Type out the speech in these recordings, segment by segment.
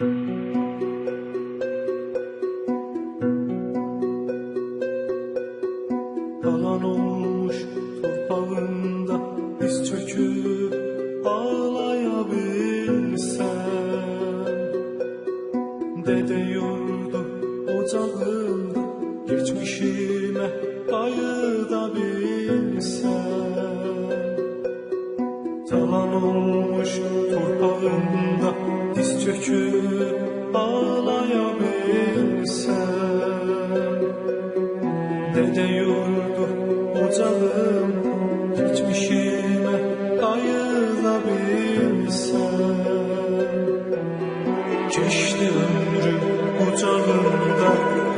Yalan olmuş torpağında diz çöküp ağlayabilsem, dede yurdu ocağında geçmişime kayıdabilsem. Yalan olmuş torpağında diz çöküp ağlayabilsem, dede yurdu ocağım geçmişime kayılabilsem. Geçti ömrüm ocağında,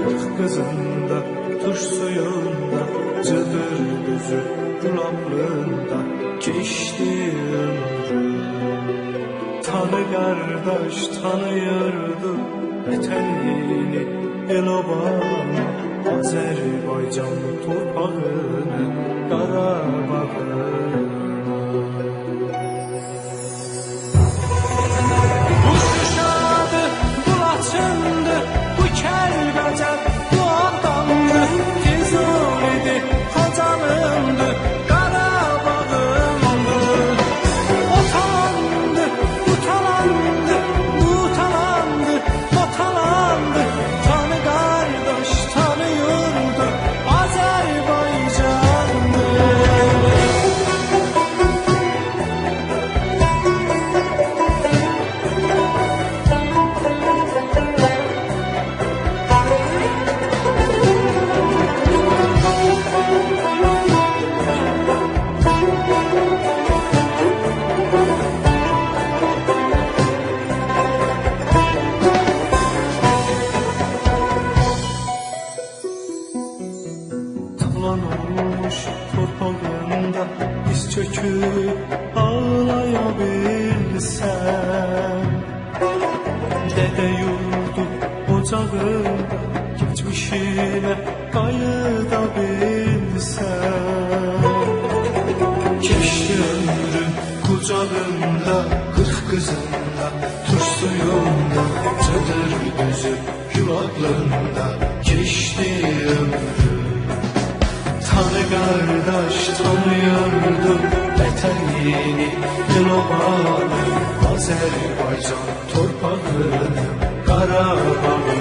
kırk kızında, tuş suyunda, cıdır düzü gulaplığında. Geçti ömrüm. Tanı kardeş tanıyırdı etenini el-obama, Azerbaycan torpağını, Qarabağını. Bu Şuşadır, bu Laçındır, bu Kəlbəcər, bu Ağdamdır, Füzulidir, Xocalıdır, Qarabağımdır. O talandır, bu talandır, bu talandır, o talandır. Tanı qardaş tanıyırdı Azərbaycandır. Talan olmuş torpağında diz çöküp ağlayabilsem, dede yurdu ocağında geçmişine kayıdabilsem. Geçti ömrüm kucağında, kırk kızında, tuş suyunda, cıdır düzü yuvaklığında. Geçti ömrüm. Tanı kardeş tanıyırdı etenini el-obama, Azerbaycan torpağını, Qarabağını.